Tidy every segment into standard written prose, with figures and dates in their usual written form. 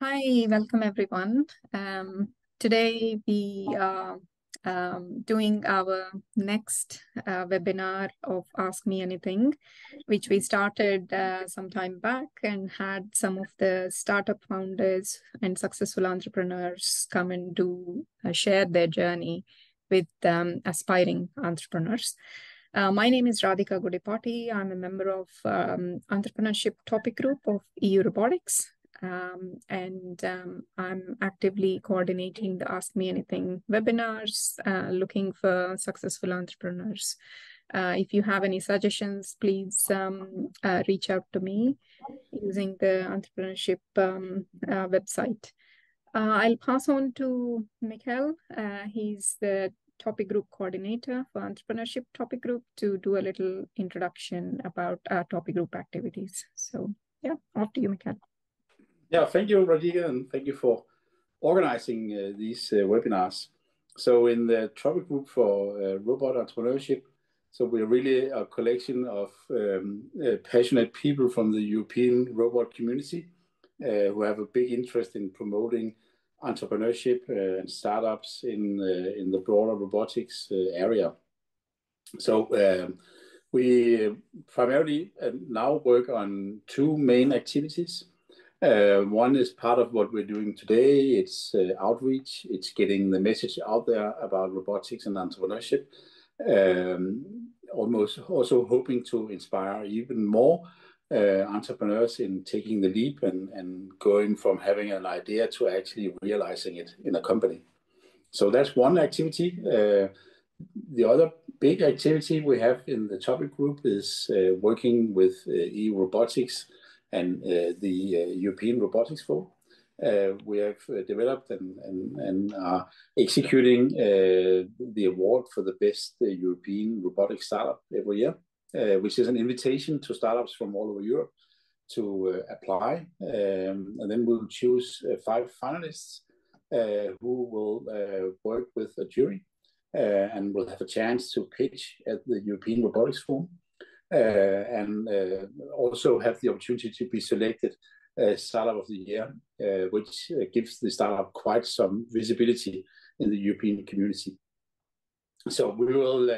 Hi, welcome everyone. Today we are doing our next webinar of Ask Me Anything, which we started some time back and had some of the startup founders and successful entrepreneurs come and share their journey with aspiring entrepreneurs. My name is Radhika Gudipati. I'm a member of Entrepreneurship Topic Group of euRobotics. I'm actively coordinating the Ask Me Anything webinars, looking for successful entrepreneurs. If you have any suggestions, please reach out to me using the entrepreneurship website. I'll pass on to Mikhail. He's the topic group coordinator for Entrepreneurship Topic Group to do a little introduction about our topic group activities. So yeah, off to you, Mikhail. Yeah, thank you, Radhika, and thank you for organizing these webinars. So in the topic group for robot entrepreneurship, so we're really a collection of passionate people from the European robot community who have a big interest in promoting entrepreneurship and startups in the broader robotics area. So we primarily now work on two main activities. One is part of what we're doing today. It's outreach. It's getting the message out there about robotics and entrepreneurship. Almost also hoping to inspire even more entrepreneurs in taking the leap and going from having an idea to actually realizing it in a company. So that's one activity. The other big activity we have in the topic group is working with euRobotics and the European Robotics Forum. We have developed and are executing the award for the best European robotic startup every year, which is an invitation to startups from all over Europe to apply. And then we'll choose 5 finalists who will work with a jury and will have a chance to pitch at the European Robotics Forum. And also have the opportunity to be selected Startup of the Year, which gives the startup quite some visibility in the European community. So we will,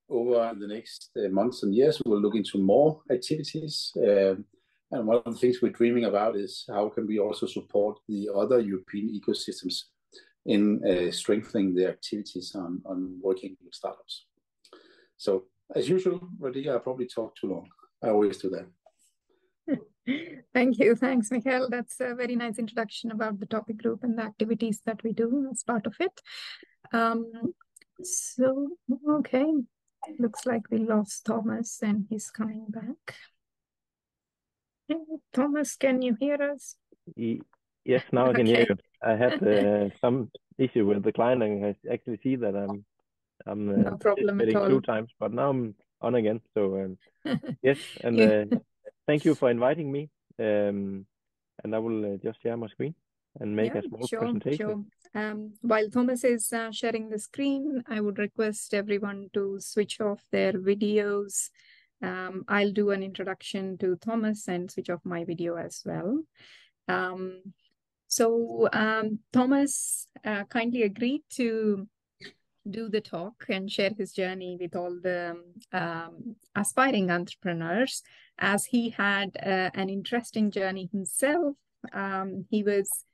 over the next months and years, we will look into more activities. And one of the things we're dreaming about is how can we also support the other European ecosystems in strengthening their activities on working with startups. So as usual, Radhika, I probably talk too long. I always do that. Thank you. Thanks, Mikhail. That's a very nice introduction about the topic group and the activities that we do as part of it. Okay. Looks like we lost Thomas and he's coming back. Hey, Thomas, can you hear us? Yes, now I can hear you. I had some issue with the client and I actually see that I'm no problem at all. 2 times, but now I'm on again. So yes, and thank you for inviting me. And I will just share my screen and make a small presentation. Sure. While Thomas is sharing the screen, I would request everyone to switch off their videos. I'll do an introduction to Thomas and switch off my video as well. Thomas kindly agreed to do the talk and share his journey with all the aspiring entrepreneurs, as he had an interesting journey himself. He was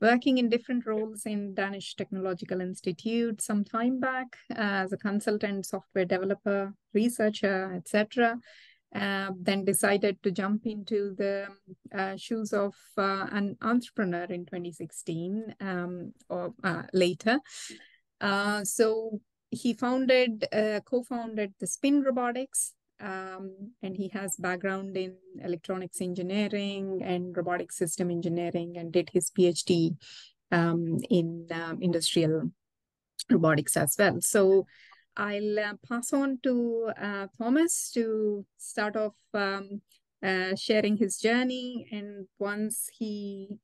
working in different roles in Danish Technological Institute some time back as a consultant, software developer, researcher, etc. Then decided to jump into the shoes of an entrepreneur in 2016 or later. So he co-founded the Spin Robotics, and he has background in electronics engineering and robotic system engineering, and did his Ph.D. in industrial robotics as well. So I'll pass on to Thomas to start off sharing his journey, and once he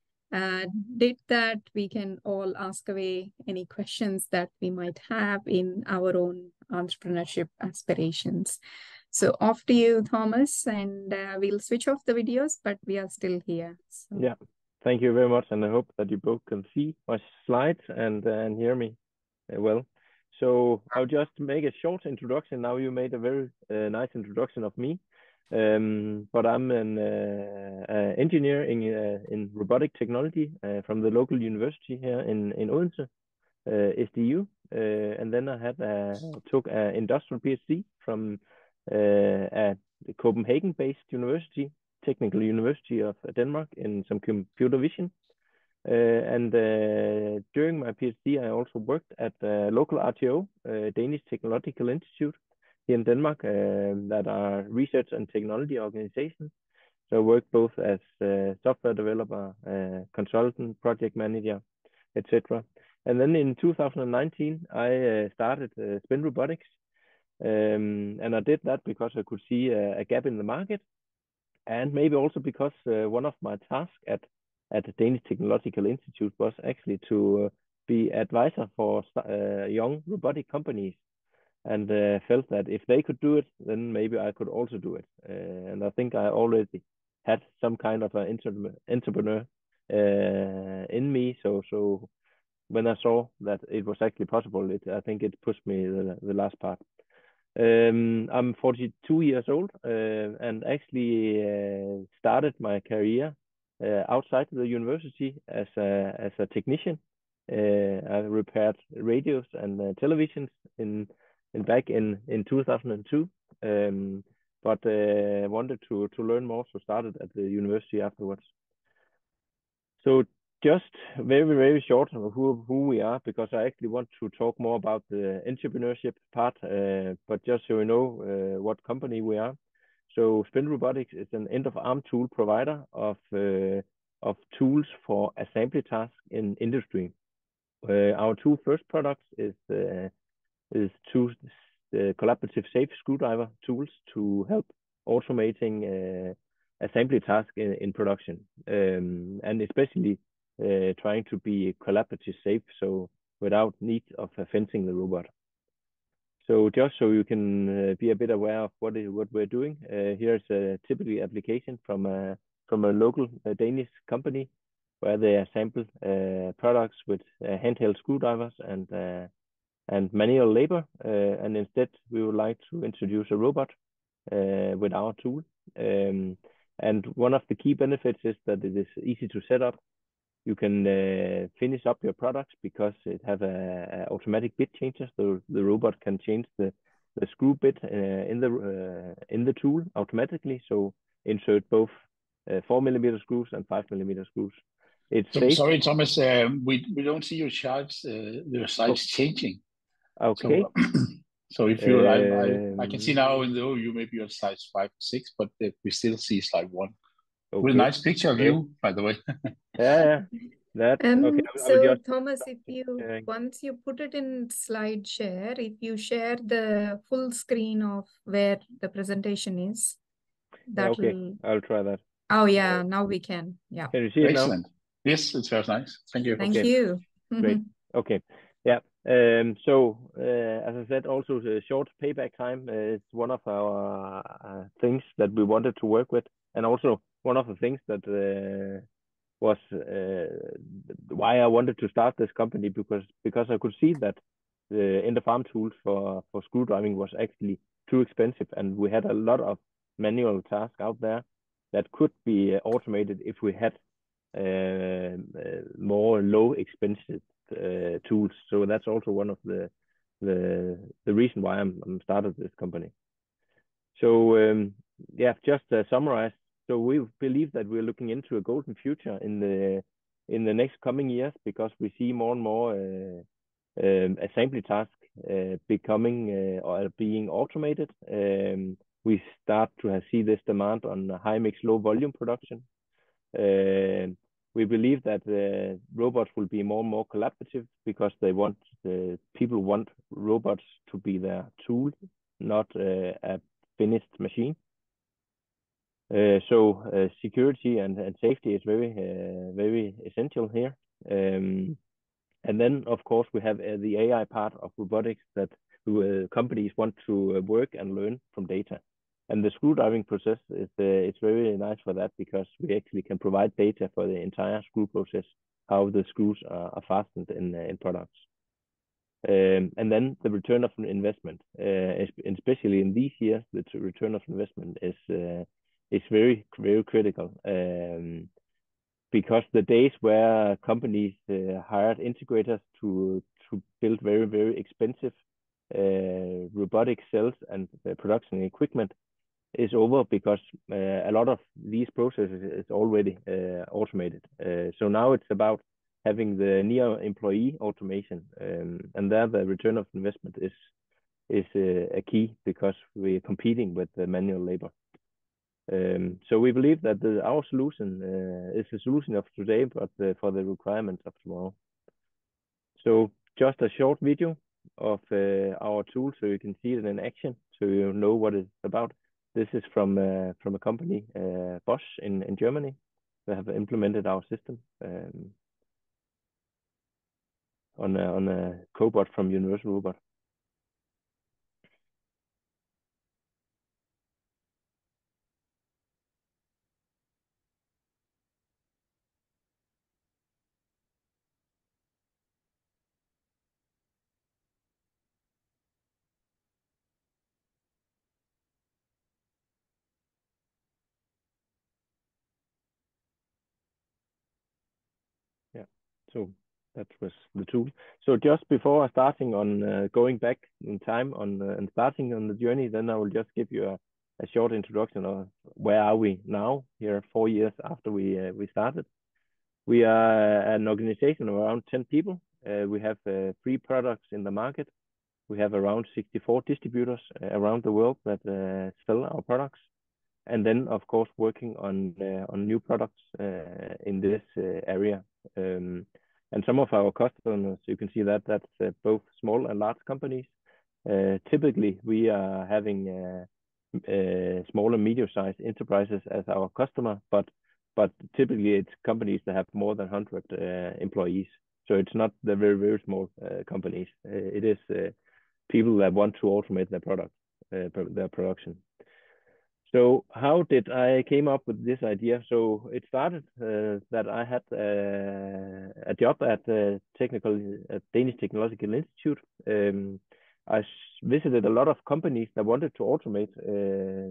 did that, we can all ask away any questions that we might have in our own entrepreneurship aspirations. So off to you, Thomas, and we'll switch off the videos, but we are still here. So. Yeah, Thank you very much, and I hope that you both can see my slides and hear me well. So I'll just make a short introduction. Now you made a very nice introduction of me, but I'm an engineer in robotic technology from the local university here in Odense, SDU, and then I took an industrial PhD from a Copenhagen-based university, Technical University of Denmark, in some computer vision. And during my PhD, I also worked at local RTO, Danish Technological Institute here in Denmark, that are research and technology organizations. So I worked both as a software developer, consultant, project manager, etc. And then in 2019, I started Spin Robotics. And I did that because I could see a gap in the market, and maybe also because one of my tasks at the Danish Technological Institute was actually to be advisor for young robotic companies, and felt that if they could do it, then maybe I could also do it. And I think I already had some kind of an entrepreneur in me. So when I saw that it was actually possible, I think it pushed me the last part. I'm 42 years old and actually started my career outside the university as a technician. I repaired radios and televisions back in 2002, but wanted to learn more, so started at the university afterwards. So just very short of who we are, because I actually want to talk more about the entrepreneurship part, but just so you know what company we are. So Spin Robotics is an end-of-arm tool provider of tools for assembly tasks in industry. Our two first products is two collaborative safe screwdriver tools to help automating assembly tasks in production, and especially trying to be collaborative safe, so without need of fencing the robot. So just so you can be a bit aware of what we're doing, here's a typical application from a local Danish company where they assemble products with handheld screwdrivers and manual labor, and instead we would like to introduce a robot with our tool. And one of the key benefits is that it is easy to set up. You can finish up your products because it has a automatic bit changer, so the robot can change the screw bit in the tool automatically. So insert both 4mm screws and 5mm screws. Sorry, Thomas. We don't see your slides changing. Okay. So if you, I can see now in the overview maybe you're on slides 5 or 6, but we still see slide 1. Okay. With a nice picture of you, by the way. Yeah. That okay. So just, Thomas, if you once you put it in slide share, if you share the full screen of where the presentation is, that okay. I'll try that. Oh yeah, now we can. Yeah. Can you see it now? Excellent. Yes, it's very nice. Thank you. Thank you. Great. Okay. Yeah. So as I said, also the short payback time is one of our things that we wanted to work with, and also one of the things that was why I wanted to start this company, because I could see that the end-of-arm tools for screwdriving was actually too expensive, and we had a lot of manual tasks out there that could be automated if we had more low expensive tools. So that's also one of the reason why I'm started this company. So yeah, just to summarize. So we believe that we're looking into a golden future in the next coming years, because we see more and more assembly tasks becoming or being automated. We start to see this demand on high mix, low volume production. We believe that robots will be more and more collaborative, because people want robots to be their tool, not a finished machine. So security and safety is very essential here. And then, of course, we have the AI part of robotics that companies want to work and learn from data. And the screw driving process is it's very nice for that, because we actually can provide data for the entire screw process, how the screws are fastened in products. And then the return of an investment, especially in these years, the return of investment is very, very critical. Because the days where companies hired integrators to build very, very expensive robotic cells and production equipment is over, because a lot of these processes is already automated. So now it's about having the near employee automation, and there the return of investment is a key, because we're competing with the manual labor. So we believe that our solution is the solution of today, but for the requirements of tomorrow. So just a short video of our tool, so you can see it in action, so you know what it's about. This is from a company, Bosch in Germany. They have implemented our system on a cobot from Universal Robot. Yeah, so that was the tool. So just before starting on going back in time on and starting on the journey, then I will just give you a short introduction of where are we now, here 4 years after we started. We are an organization of around 10 people. We have 3 products in the market. We have around 64 distributors around the world that sell our products. And then, of course, working on new products in this area. And some of our customers, you can see that that's both small and large companies. Typically, we are having small and medium-sized enterprises as our customer, but typically it's companies that have more than 100 employees. So it's not the very, very small companies. It is people that want to automate their product, their production. So how did I came up with this idea? So it started that I had a job at Danish Technological Institute. I visited a lot of companies that wanted to automate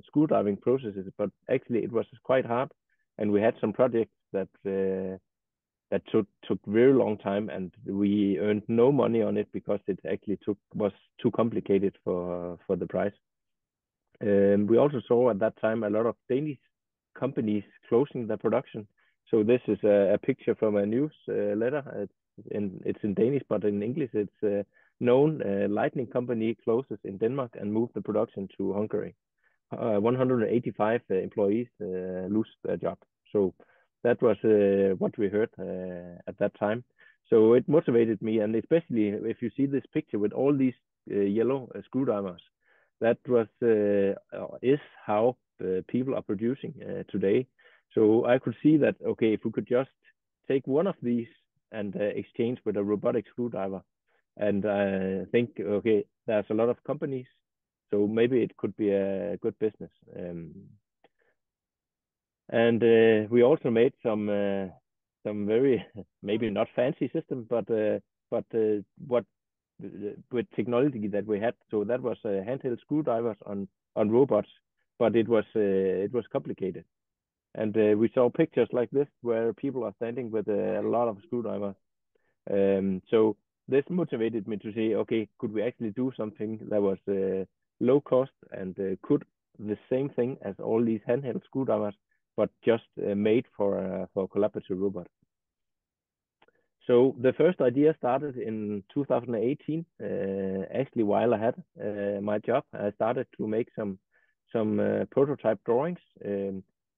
screw driving processes, but actually it was quite hard. And we had some projects that took very long time, and we earned no money on it because it actually was too complicated for the price. We also saw at that time a lot of Danish companies closing their production. So this is a picture from a newsletter. It's in Danish, but in English it's known lighting company closes in Denmark and moved the production to Hungary. 185 employees lose their job. So that was what we heard at that time. So it motivated me, and especially if you see this picture with all these yellow screwdrivers, that was is how people are producing today. So I could see that, okay, if we could just take one of these and exchange with a robotic screwdriver, and I think, okay, there's a lot of companies, so maybe it could be a good business. And we also made some very maybe not fancy system, but what with technology that we had. So that was handheld screwdrivers on robots, but it was complicated. And we saw pictures like this where people are standing with a lot of screwdrivers. So this motivated me to say, okay, could we actually do something that was low cost and could the same thing as all these handheld screwdrivers, but just made for a collaborative robot. So the first idea started in 2018. Actually, while I had my job, I started to make some prototype drawings.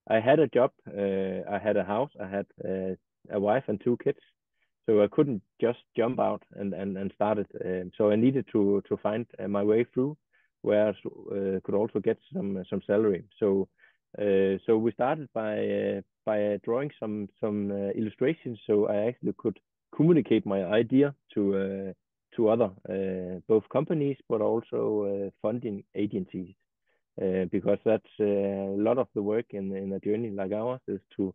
I had a job, I had a house, I had a wife and 2 kids, so I couldn't just jump out and start it. So I needed to find my way through, where I could also get some salary. So we started by drawing some illustrations, so I actually could communicate my idea to other both companies but also funding agencies. because that's a lot of the work in a journey like ours is to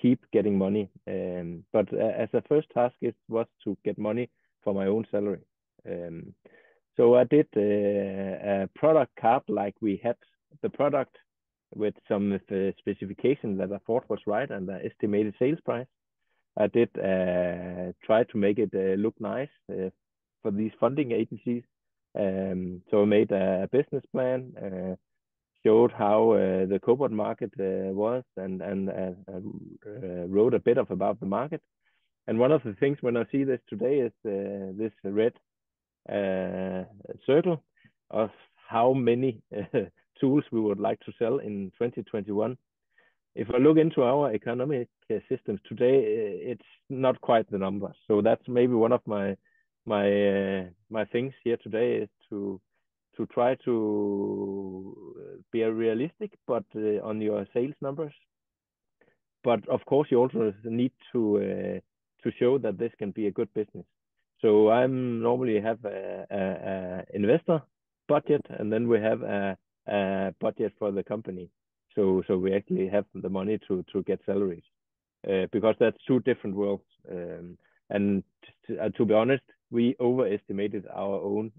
keep getting money. But as a first task, it was to get money for my own salary. So I did a product card, like we had the product with some specifications that I thought was right and the estimated sales price. I did try to make it look nice for these funding agencies. So I made a business plan, showed how the cobot market was, and wrote a bit about the market. And one of the things when I see this today is this red circle of how many tools we would like to sell in 2021. If I look into our economic systems today, it's not quite the numbers. So that's maybe one of my things here today is to try to be realistic, but on your sales numbers. But of course, you also need to show that this can be a good business. So I normally have a investor budget, and then we have a budget for the company. So we actually have the money to get salaries, because that's two different worlds. And to be honest, we overestimated our own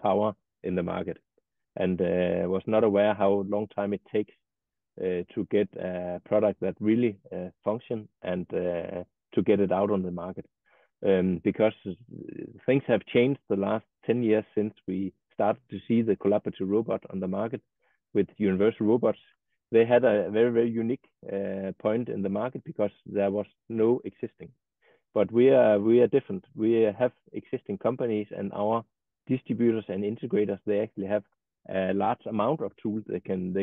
power in the market, and was not aware how long time it takes to get a product that really function and to get it out on the market. Because things have changed the last 10 years since we started to see the collaborative robot on the market with universal robots. They had a very, very unique point in the market because there was no existing. But we are different. We have existing companies, and our distributors and integrators, they actually have a large amount of tools they can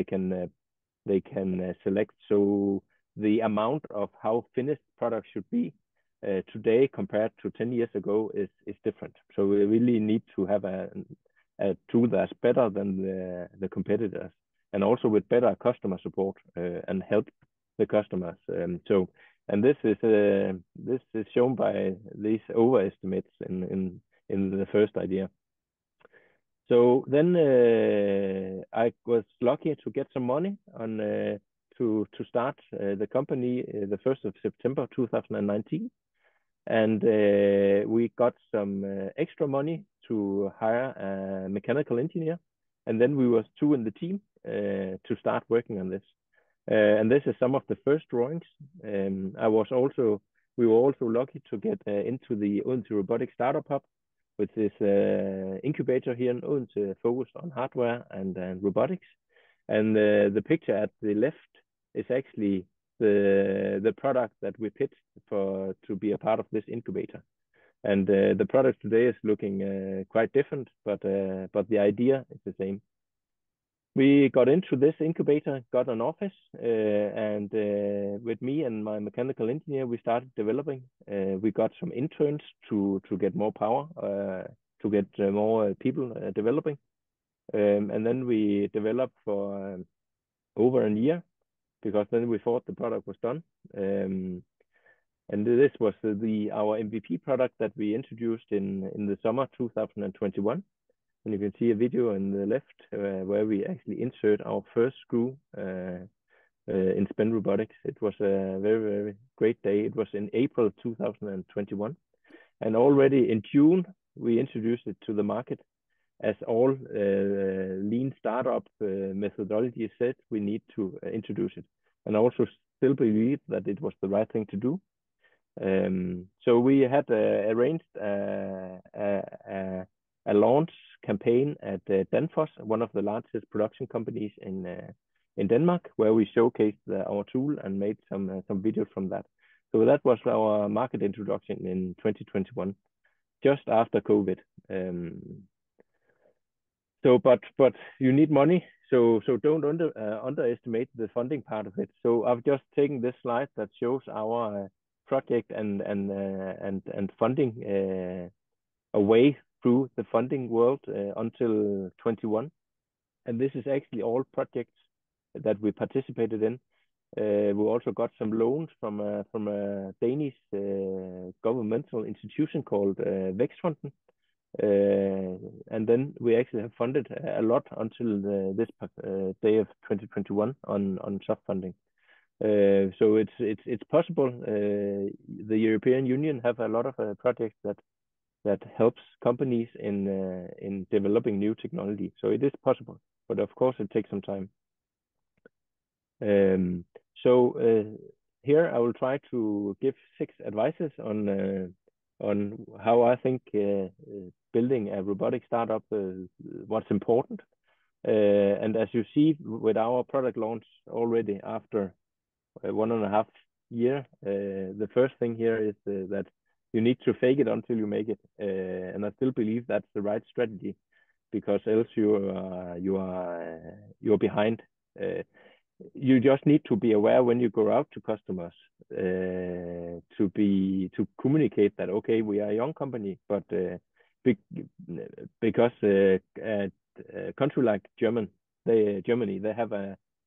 select. So the amount of how finished products should be today compared to 10 years ago is different. So we really need to have a tool that's better than the competitors, and also with better customer support and help the customers. And this is shown by these overestimates in the first idea. So then I was lucky to get some money on to start the company the 1st of September 2019. And we got some extra money to hire a mechanical engineer. And then we was 2 in the team to start working on this. And this is some of the first drawings. We were also lucky to get into the Odense Robotics Startup Hub, which is incubator here in Odense, focused on hardware and robotics. And the picture at the left is actually the product that we pitched to be a part of this incubator. And the product today is looking quite different, but the idea is the same. We got into this incubator, got an office, and with me and my mechanical engineer, we started developing. We got some interns to get more power, to get more people developing. And then we developed for over a year, because then we thought the product was done. And this was our MVP product that we introduced in the summer 2021. And you can see a video on the left where we actually insert our first screw in Spin Robotics. It was a very, very great day. It was in April 2021. And already in June, we introduced it to the market. As all lean startup methodology said, we need to introduce it. And I also still believe that it was the right thing to do. So we had arranged a launch campaign at Danfoss, one of the largest production companies in Denmark, where we showcased our tool and made some videos from that. So that was our market introduction in 2021, just after COVID. But you need money, so don't underestimate the funding part of it. So I've just taken this slide that shows our project and funding away through the funding world until 21. And this is actually all projects that we participated in. We also got some loans from a Danish governmental institution called Vækstfonden, And then we actually have funded a lot until this day of 2021 on soft funding. So it's possible. The European Union have a lot of projects that helps companies in developing new technology. So it is possible, but of course it takes some time. Here I will try to give 6 advices on how I think building a robotic startup, what's important. And as you see with our product launch already after 1.5 years, the first thing here is that you need to fake it until you make it. And I still believe that's the right strategy, because else you're behind. You just need to be aware when you go out to customers to communicate that, okay, we are a young company, but because a country like Germany, they have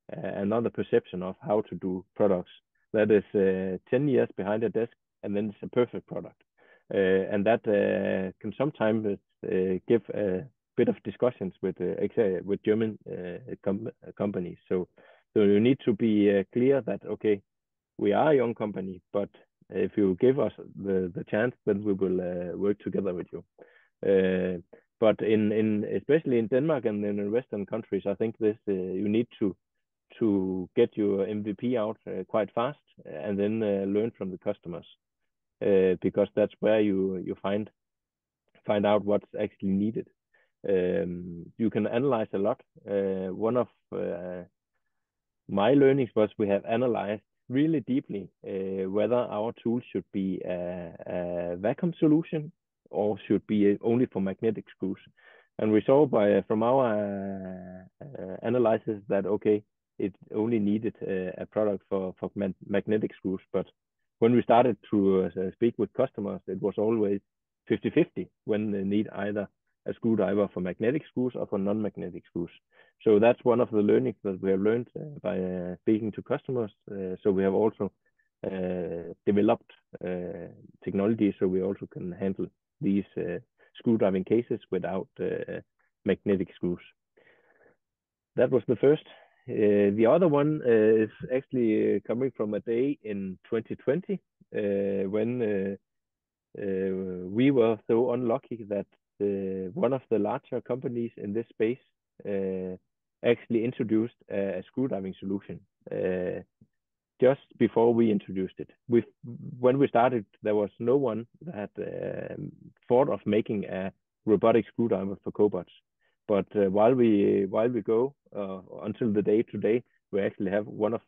another perception of how to do products that is 10 years behind a desk, and then it's a perfect product, and that can sometimes give a bit of discussions with German companies. So you need to be clear that, okay, we are a young company, but if you give us the chance, then we will work together with you. But especially in Denmark and in the Western countries, I think this you need to get your MVP out quite fast, and then learn from the customers, because that's where you find out what's actually needed. You can analyze a lot. One of my learnings was we have analyzed really deeply whether our tool should be a vacuum solution or should be only for magnetic screws. And we saw from our analysis that, okay, it only needed a product for magnetic screws. But when we started to speak with customers, it was always 50-50 when they need either a screwdriver for magnetic screws or for non-magnetic screws. So that's one of the learnings that we have learned by speaking to customers. So we have also developed technology so we also can handle these screwdriving cases without magnetic screws. That was the first. The other one is actually coming from a day in 2020 when we were so unlucky that one of the larger companies in this space actually introduced a screwdriving solution just before we introduced it. When we started, there was no one that thought of making a robotic screwdriver for cobots. But while we go until the day today, we actually have one of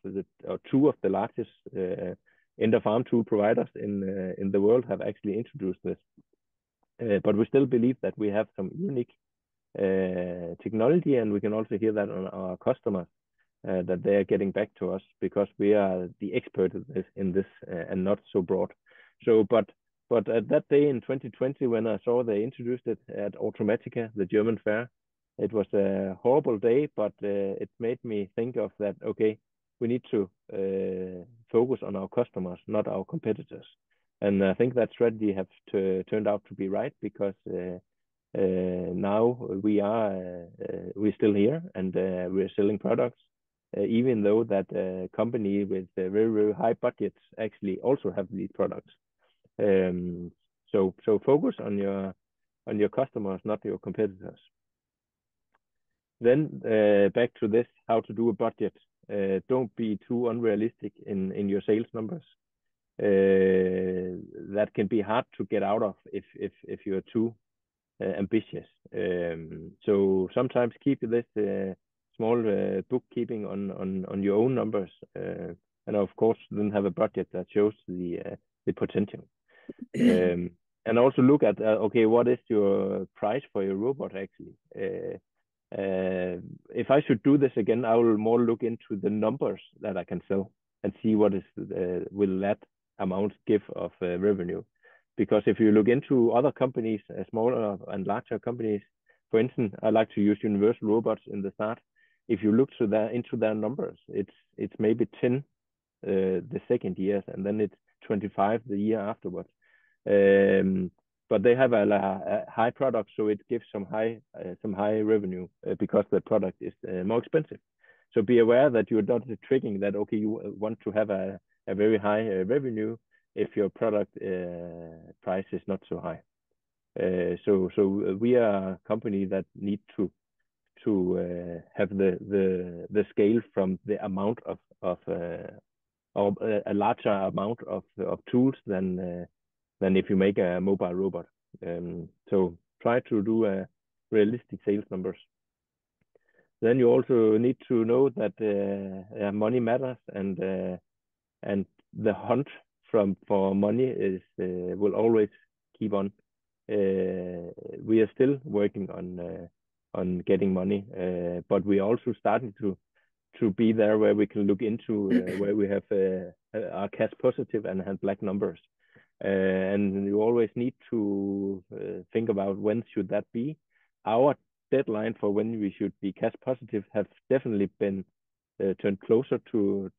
two of the largest end-of-arm tool providers in the world have actually introduced this. But we still believe that we have some unique technology, and we can also hear that on our customers that they are getting back to us because we are the expert in this and not so broad. So, but at that day in 2020, when I saw they introduced it at Automatica, the German fair, it was a horrible day, but it made me think of that, okay, we need to focus on our customers, not our competitors. And I think that strategy has turned out to be right, because now we're still here and we're selling products, even though that company with very, very high budgets actually also have these products. So focus on your customers, not your competitors. Then back to this, how to do a budget. Don't be too unrealistic in your sales numbers. That can be hard to get out of if you're too ambitious. So sometimes keep this small bookkeeping on your own numbers, and of course then have a budget that shows the potential. And also look at okay, what is your price for your robot actually? If I should do this again, I will more look into the numbers that I can sell and see what is will that amount give of revenue. Because if you look into other companies, smaller and larger companies, for instance, I like to use Universal Robots in the start. If you look into their numbers, it's maybe 10 the second year, and then it's 25 the year afterwards. but they have a high product, so it gives some high revenue because the product is more expensive. So be aware that you're not triggering that, okay, you want to have a very high revenue if your product price is not so high. So we are a company that need to have the scale from the amount of a larger amount of tools than if you make a mobile robot. So try to do realistic sales numbers. Then you also need to know that money matters, and the hunt for money will always keep on. We are still working on getting money, but we are also starting to be there where we can look into where we have our cash positive and have black numbers. And you always need to think about when should that be. Our deadline for when we should be cash positive have definitely been turned closer to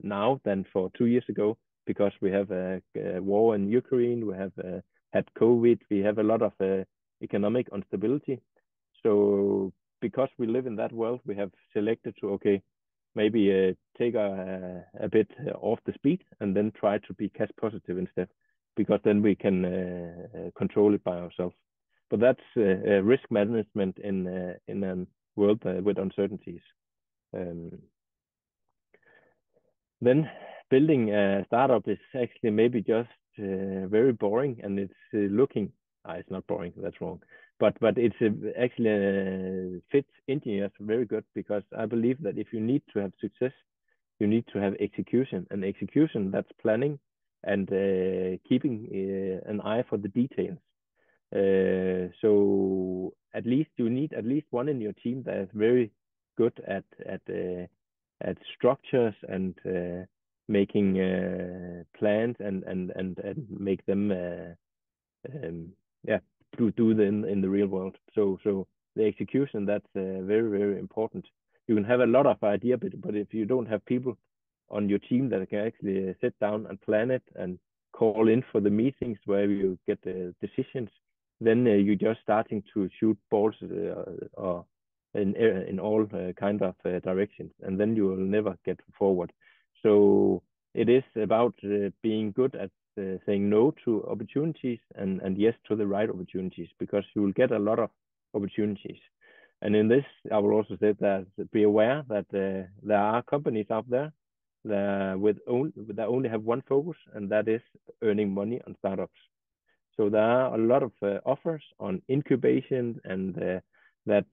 now than for 2 years ago, because we have a war in Ukraine, we have had COVID, we have a lot of economic instability. So because we live in that world, we have selected to, okay, maybe take a bit off the speed and then try to be cash positive instead, because then we can control it by ourselves. But that's risk management in a world with uncertainties. Then building a startup is actually maybe just very boring, and it's looking. It's not boring. That's wrong. But it's actually fits engineers very good, because I believe that if you need to have success, you need to have execution, and execution, that's planning and keeping an eye for the details. So at least you need at least one in your team that is very good at structures and making plans and make them do them in the real world. So the execution, that's very, very important. You can have a lot of idea, but if you don't have people on your team that can actually sit down and plan it and call in for the meetings where you get the decisions, then you're just starting to shoot balls or in all kind of directions, and then you will never get forward. So it is about being good at saying no to opportunities and yes to the right opportunities, because you will get a lot of opportunities. And in this, I will also say that be aware that there are companies out there that only have one focus, and that is earning money on startups. So there are a lot of offers on incubation, and that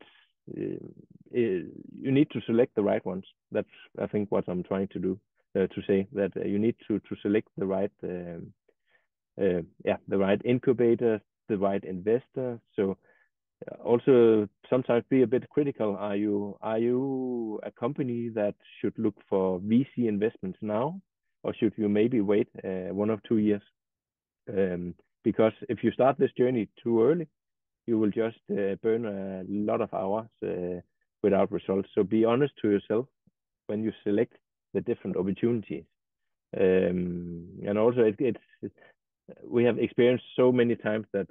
you need to select the right ones. That's, I think, what I'm trying to do, to say that you need to select the right the right incubators, the right investors. So also sometimes be a bit critical. Are you a company that should look for VC investments now, or should you maybe wait 1 or 2 years? Because if you start this journey too early, you will just burn a lot of hours without results. So be honest to yourself when you select the different opportunities. And also we have experienced so many times that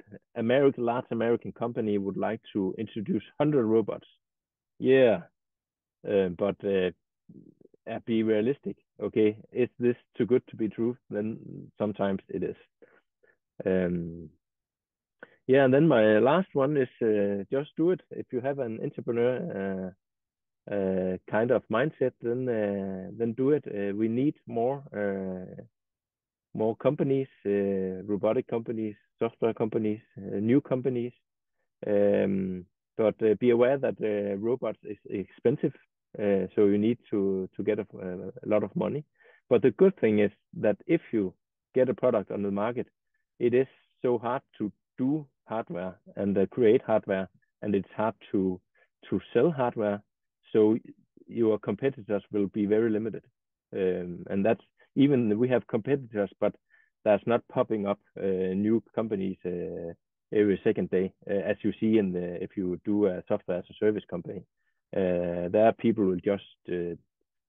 large American company would like to introduce 100 robots. Yeah, but be realistic. Okay, is this too good to be true? Then sometimes it is. Yeah, and then my last one is just do it. If you have an entrepreneur kind of mindset, then do it. We need more companies, robotic companies, software companies, new companies. But be aware that robots is expensive, so you need to get a lot of money. But the good thing is that if you get a product on the market, it is so hard to do hardware and create hardware, and it's hard to sell hardware. So your competitors will be very limited, and that's, even we have competitors, but that's not popping up new companies every second day, as you see if you do a software as a service company. There are people who just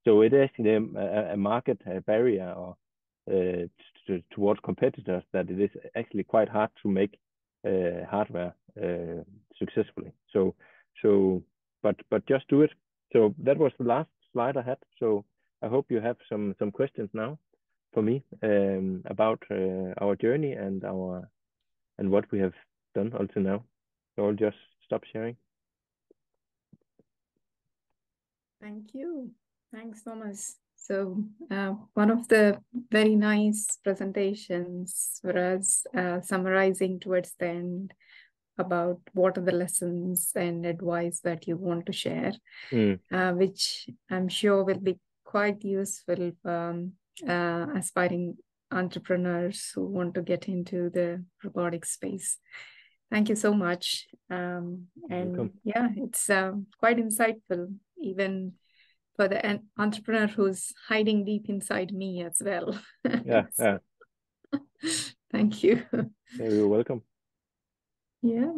so it is a market barrier, or towards competitors that it is actually quite hard to make hardware successfully. But just do it. So that was the last slide I had. So I hope you have some questions now for me about our journey and what we have done until now. So I'll just stop sharing. Thank you. Thanks, Thomas. So one of the very nice presentations for us, summarizing towards the end about what are the lessons and advice that you want to share, which I'm sure will be quite useful for aspiring entrepreneurs who want to get into the robotics space. Thank you so much. And yeah, it's quite insightful, even for the entrepreneur who's hiding deep inside me as well. Yeah. Thank you. Yeah, you're welcome. Yeah.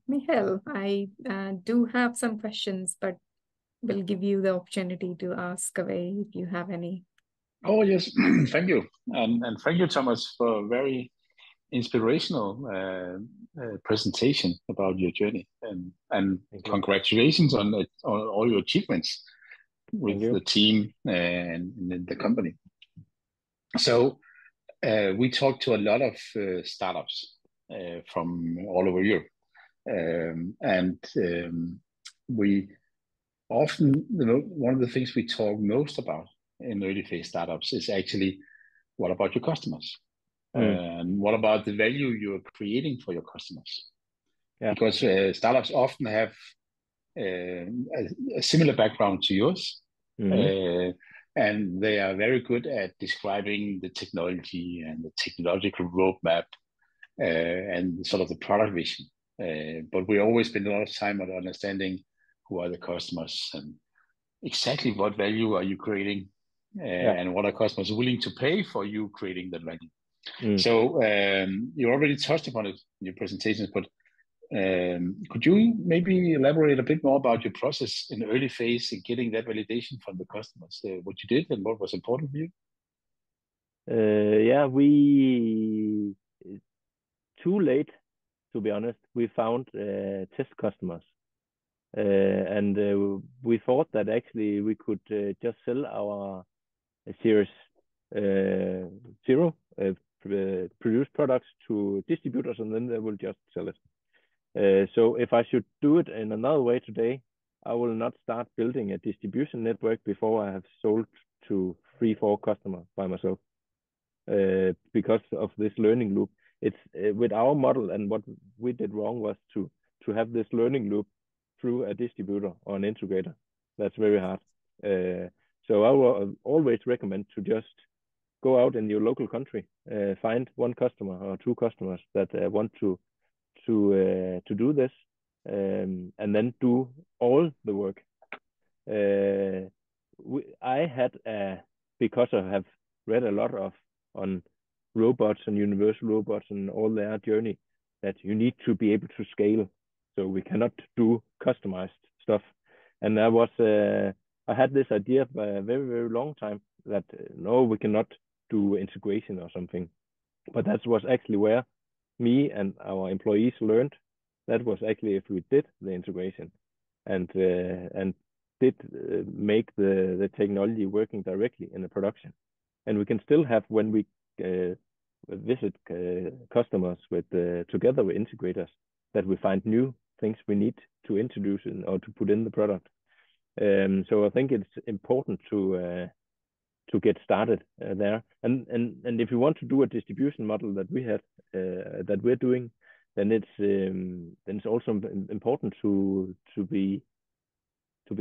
Michael, I do have some questions, but we'll give you the opportunity to ask away if you have any. Oh, yes. Thank you. And thank you, Thomas, for a very inspirational presentation about your journey. And congratulations on all your achievements with the team and the company. So we talked to a lot of startups from all over Europe. We often, one of the things we talk most about in early phase startups is actually, what about your customers? And what about the value you're creating for your customers? Yeah. Because startups often have a similar background to yours. And they are very good at describing the technology and the technological roadmap and sort of the product vision. But we always spend a lot of time on understanding who are the customers and exactly what value are you creating and what are customers willing to pay for you creating that value. So you already touched upon it in your presentations, but could you maybe elaborate a bit more about your process in the early phase in getting that validation from the customers, what you did and what was important for you? Yeah, we too late, to be honest. We found test customers, and we thought that actually we could just sell our Series 0 produce products to distributors, and then they will just sell it. So if I should do it in another way today, I will not start building a distribution network before I have sold to 3-4 customers by myself, because of this learning loop. It's with our model, and what we did wrong was to have this learning loop through a distributor or an integrator. That's very hard. So I will always recommend to just go out in your local country, find 1 customer or 2 customers that want to do this, and then do all the work. I had, because I have read a lot on robots and universal robots and all their journey, that you need to be able to scale. So we cannot do customized stuff. And I had this idea for a very, very long time that no, we cannot do integration or something. But that was actually where me and our employees learned. That was actually if we did the integration and did make the technology working directly in the production. And we can still have, when we visit customers with together with integrators, that we find new things we need to introduce or to put in the product. So I think it's important to get started there. And if you want to do a distribution model that we had, that we're doing, then it's also important to be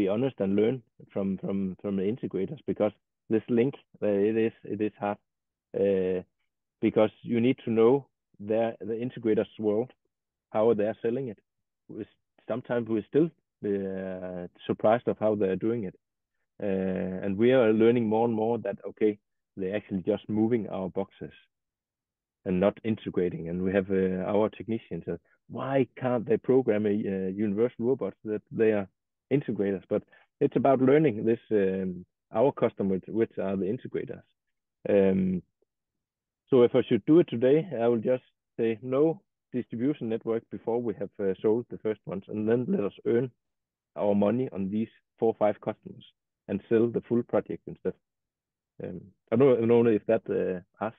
honest and learn from the integrators, because this link, it is hard, because you need to know the integrators' world, how they're selling it. Sometimes we're still surprised of how they're doing it. And we are learning more and more that, okay, they're actually just moving our boxes and not integrating. And we have our technicians. Why can't they program a universal robot that they are integrators? But it's about learning this, our customers, which are the integrators. So if I should do it today, I will just say no distribution network before we have sold the first ones, and then let us earn our money on these 4 or 5 customers and sell the full project instead. I don't know if that asked.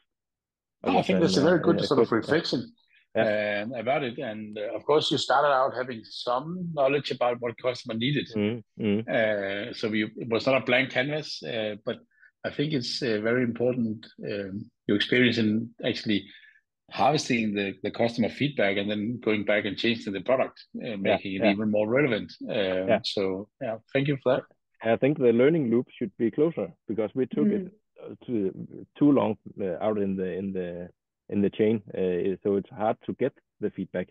I think that's a very good sort of reflection yeah. About it. And of course, you started out having some knowledge about what customer needed. So it was not a blank canvas, but I think it's very important your experience in actually harvesting the customer feedback and then going back and changing the product, making it even more relevant. So thank you for that. I think the learning loop should be closer because we took it too long out in the chain, so it's hard to get the feedback.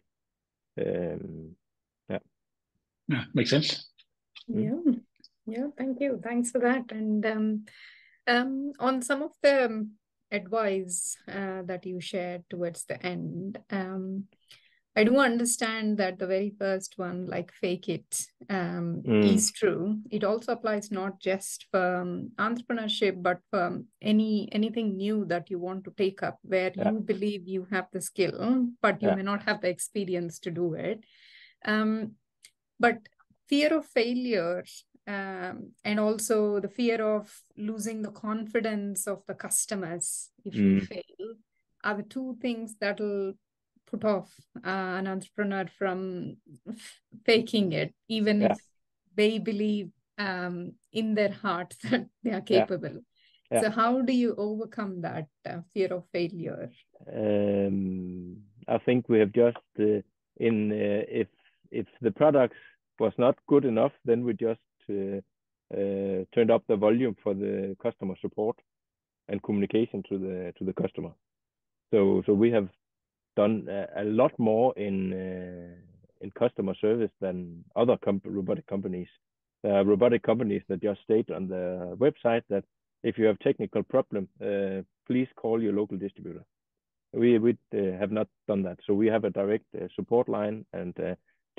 Makes sense. Yeah, thank you. Thanks for that. And on some of the advice that you shared towards the end, I do understand that the very first one, like fake it, is true. It also applies not just for entrepreneurship, but for anything new that you want to take up where you believe you have the skill, but you may not have the experience to do it. But fear of failure and also the fear of losing the confidence of the customers if you fail are the 2 things that will put off an entrepreneur from faking it, even if they believe in their heart that they are capable. So how do you overcome that fear of failure? I think we have just if the products was not good enough, then we just turned up the volume for the customer support and communication to the customer. So we have done a lot more in customer service than other robotic companies. There are robotic companies that just state on the website that if you have technical problem, please call your local distributor. We have not done that. So we have a direct support line and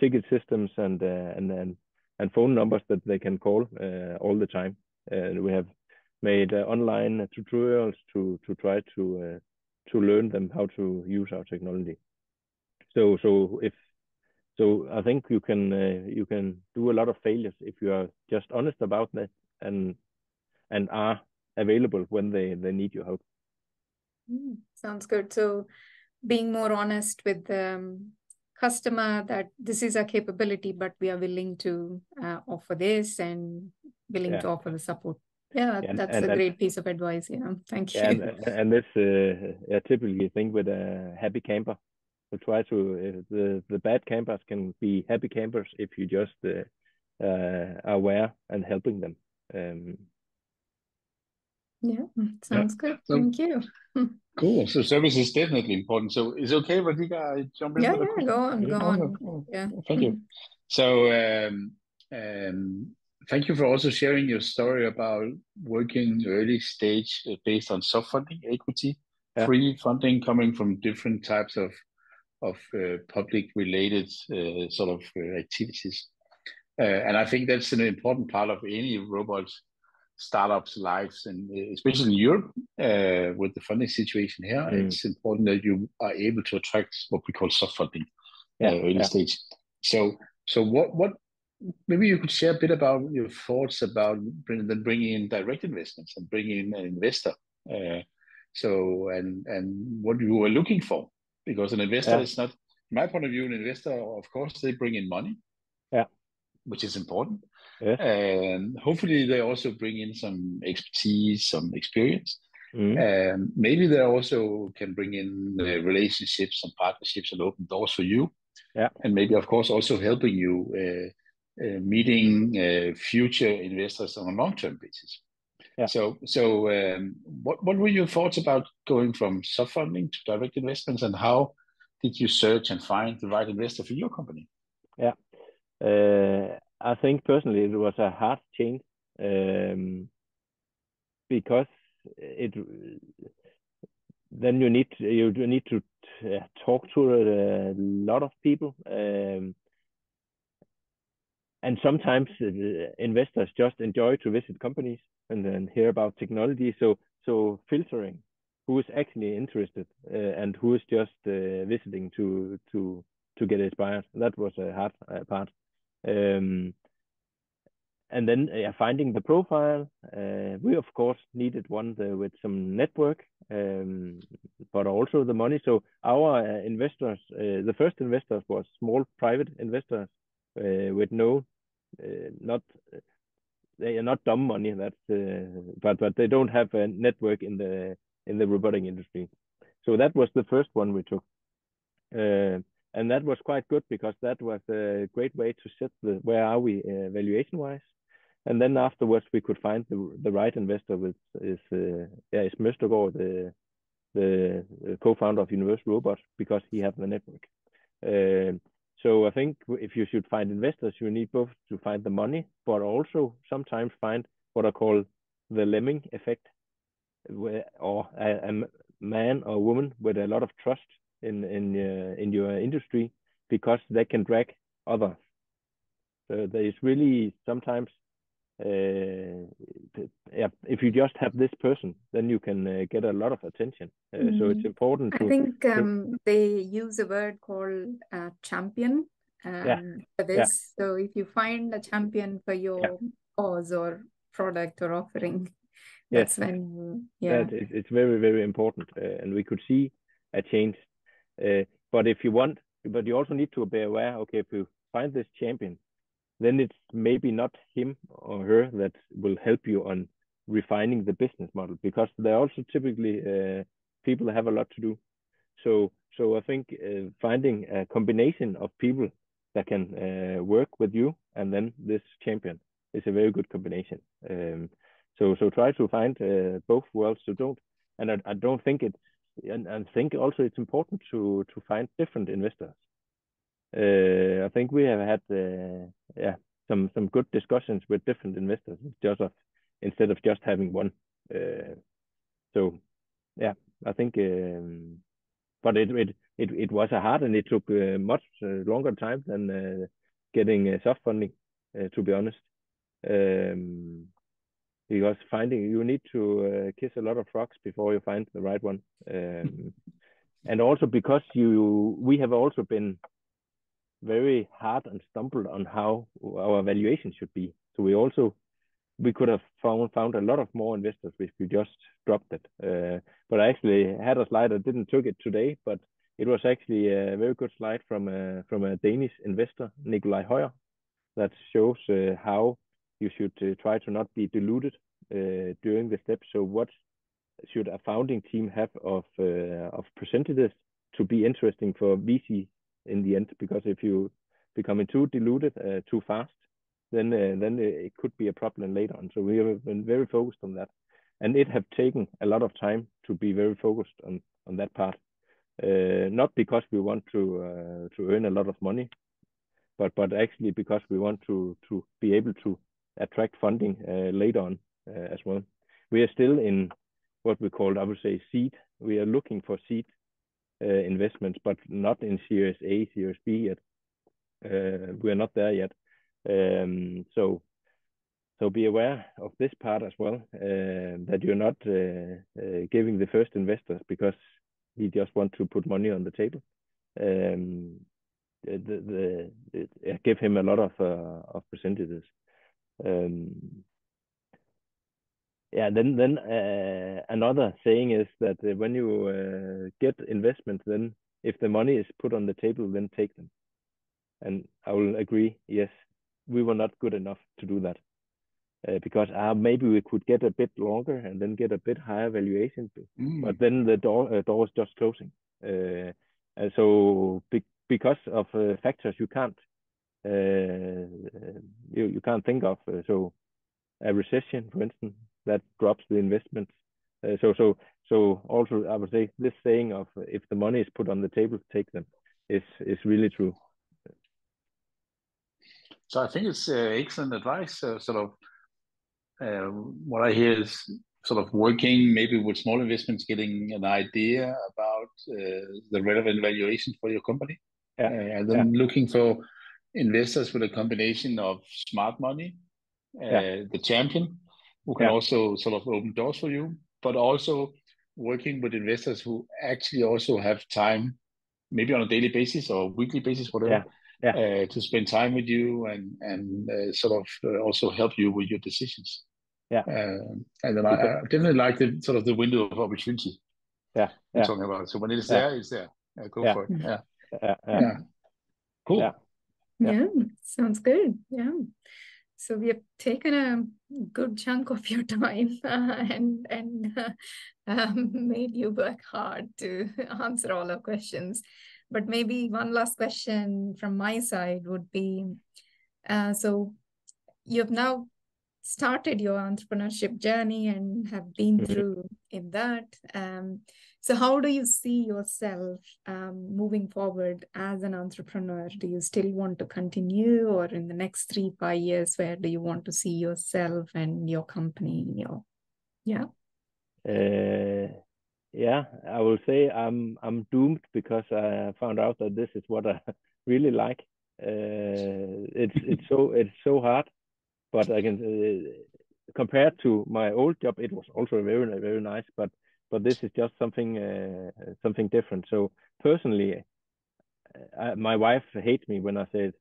ticket systems and phone numbers that they can call all the time. We have made online tutorials to try to learn them how to use our technology. So I think you can do a lot of failures if you are just honest about that and are available when they need your help. Sounds good. So being more honest with the customer that this is our capability, but we are willing to offer this and willing to offer the support. That's a great piece of advice. Thank you. And this typically thing with a happy camper. So try to the bad campers can be happy campers if you just are aware and helping them. Sounds good. Thank you. Cool. So service is definitely important. So is it okay, Radhika? I jump in with a question? Go on. Thank you. So thank you for also sharing your story about working early stage based on soft funding, equity, free funding coming from different types of public related sort of activities. And I think that's an important part of any robot startups' lives, and especially in Europe with the funding situation here, it's important that you are able to attract what we call soft funding early stage. So what maybe you could share a bit about your thoughts about bringing in direct investments and bringing in an investor. And what you were looking for, because an investor is not, from my point of view, an investor, of course, they bring in money, which is important. And hopefully they also bring in some expertise, some experience. And maybe they also can bring in relationships and partnerships and open doors for you. And maybe, of course, also helping you meeting future investors on a long-term basis. So what were your thoughts about going from soft funding to direct investments, and how did you search and find the right investor for your company? I think personally it was a hard change because then you need to talk to a lot of people. and sometimes investors just enjoy to visit companies and then hear about technology. So filtering who is actually interested and who is just visiting to get inspired. That was a hard part. And then finding the profile. We of course needed one with some network, but also the money. So our investors, the first investors was small private investors with no, they are not dumb money. That's but they don't have a network in the robotic industry. So that was the first one we took. And that was quite good because that was a great way to set where are we valuation wise. And then afterwards we could find the right investor, which is Møstergaard, the co-founder of euRobotics, because he has the network. So I think if you should find investors, you need both to find the money, but also sometimes find what I call the lemming effect, or a man or woman with a lot of trust in your industry, because they can drag others. So there is really sometimes, if you just have this person, then you can get a lot of attention. So it's important. I think they use a word called champion for this. So if you find a champion for your cause or product or offering, that's when it's very, very important, and we could see a change. But you also need to be aware. Okay, if you find this champion, then it's maybe not him or her that will help you on refining the business model, because they're also typically people have a lot to do. So I think finding a combination of people that can work with you and then this champion is a very good combination. So try to find both worlds. So I don't think it's, and I think also it's important to find different investors. I think we have had some good discussions with different investors, instead of just having one. So I think, but it was hard, and it took much longer time than getting soft funding, to be honest. Because you need to kiss a lot of frogs before you find the right one. And also because we have also been very hard and stumbled on how our valuation should be. So we could have found a lot of more investors if we just dropped it. But I actually had a slide. I didn't took it today, but it was actually a very good slide from a Danish investor, Nikolaj Højer, that shows how you should try to not be diluted during the steps. So what should a founding team have of percentages to be interesting for VC in the end? Because if you becoming too diluted too fast, then it could be a problem later on. So we have been very focused on that, and it have taken a lot of time to be very focused on that part. Not because we want to earn a lot of money, but actually because we want to be able to attract funding later on as well. We are still in what we call, I would say, seed. We are looking for seed investments, but not in Series A, Series B yet. We are not there yet. So be aware of this part as well, that you're not giving the first investors because he just want to put money on the table. Give him a lot of percentages. Then another saying is that when you get investment, then if the money is put on the table, then take them. And I will agree, yes, we were not good enough to do that, because maybe we could get a bit longer and then get a bit higher valuation, but then the door is just closing. And so because of factors you can't think of, so a recession, for instance, that drops the investment. So also I would say this saying of if the money is put on the table, take them is really true. So I think it's excellent advice. What I hear is sort of working maybe with small investments, getting an idea about the relevant valuation for your company, and then looking for investors with a combination of smart money, the champion, who can also sort of open doors for you, but also working with investors who actually also have time, maybe on a daily basis or weekly basis, whatever, to spend time with you and sort of also help you with your decisions. And then I definitely like the sort of the window of opportunity. You're talking about. So when it's there, it's there. Go for it. Cool. Yeah, sounds good. Yeah. So we have taken a good chunk of your time and made you work hard to answer all our questions. But maybe one last question from my side would be, so you've now started your entrepreneurship journey and have been through in that. So how do you see yourself moving forward as an entrepreneur? Do you still want to continue, or in the next 3-5 years, where do you want to see yourself and your company? I will say I'm doomed, because I found out that this is what I really like. It's so hard, but I can compared to my old job, it was also very, very nice, but this is just something different. So personally, my wife hates me when I say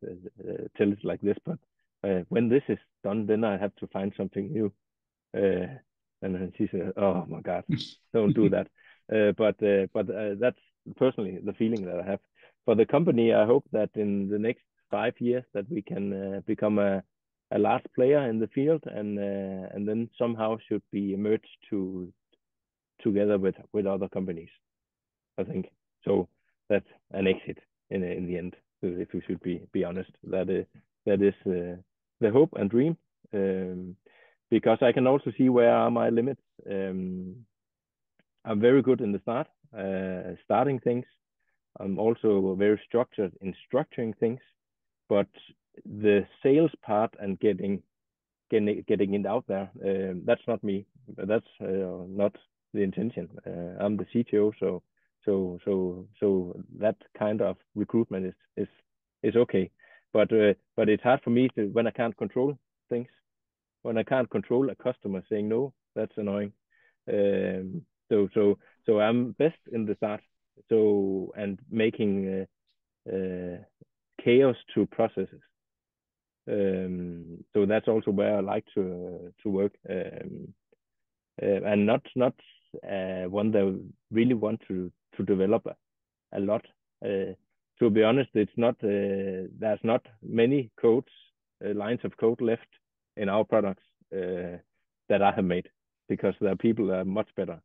tell it like this, but when this is done, then I have to find something new. And then she said, "Oh my God, don't do that." But that's personally the feeling that I have. For the company, I hope that in the next 5 years that we can become a large player in the field, and then somehow should be merged together with other companies, I think. So that's an exit in the end. If we should be honest, that is the hope and dream. Because I can also see where are my limits. I'm very good in the start, starting things. I'm also very structured in structuring things, but the sales part and getting it out there, that's not me. That's not the intention. I'm the CTO, so that kind of recruitment is okay. But it's hard for me to, when I can't control things. When I can't control a customer saying no, that's annoying. So I'm best in the start. So, and making chaos to processes. So that's also where I like to work. And not one that really want to develop a lot. To be honest, it's not there's not many lines of code left in our products that I have made, because there are people that are much better.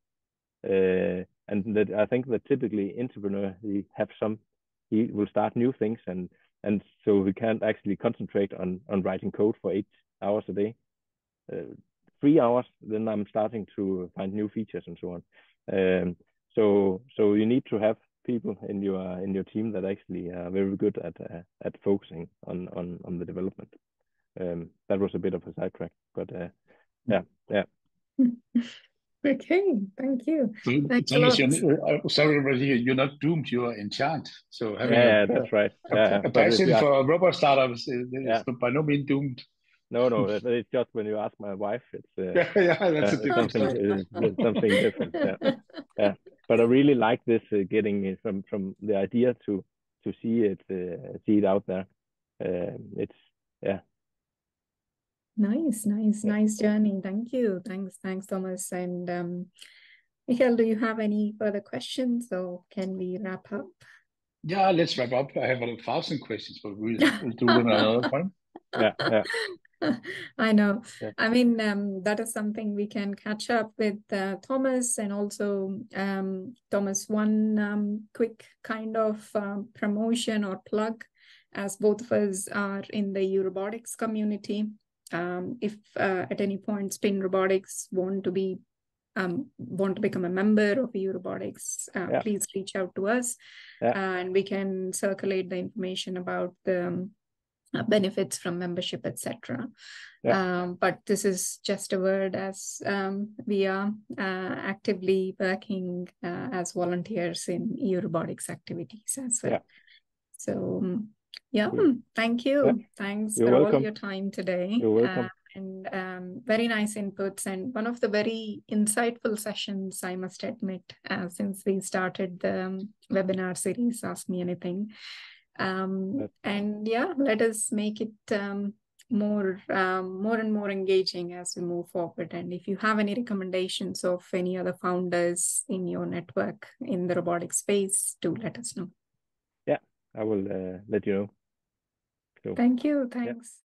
And that I think that typically entrepreneur, he will start new things, and so we can't actually concentrate on writing code for 8 hours a day. 3 hours, then I'm starting to find new features and so on. So you need to have people in your team that actually are very good at focusing on the development. That was a bit of a sidetrack, but yeah. Okay, thank you. Thanks Thomas, sorry, but you're not doomed. You are enchanted. So having that's right. A passion for robot startups is by no means doomed. No, it's just when you ask my wife, it's that's a different something different. Yeah. But I really like this getting from the idea to see it out there. It's Nice journey. Thank you. Thanks, Thomas. And Michael, do you have any further questions, or can we wrap up? Yeah, let's wrap up. I have 1,000 questions, but we'll do them another time. Yeah. I know. Yeah. I mean, that is something we can catch up with Thomas, and also Thomas, one quick kind of promotion or plug, as both of us are in the euRobotics community. If at any point Spin Robotics want to become a member of euRobotics, please reach out to us, and we can circulate the information about the benefits from membership, etc. But this is just a word, as we are actively working as volunteers in euRobotics activities as well. So Yeah, thank you. Yeah. Thanks You're for welcome. all your time today. You're welcome. And very nice inputs, and one of the very insightful sessions, I must admit, since we started the webinar series, Ask Me Anything. And yeah, let us make it more and more engaging as we move forward. And if you have any recommendations of any other founders in your network in the robotic space, do let us know. Yeah, I will let you know. So, thank you. Thanks. Yeah.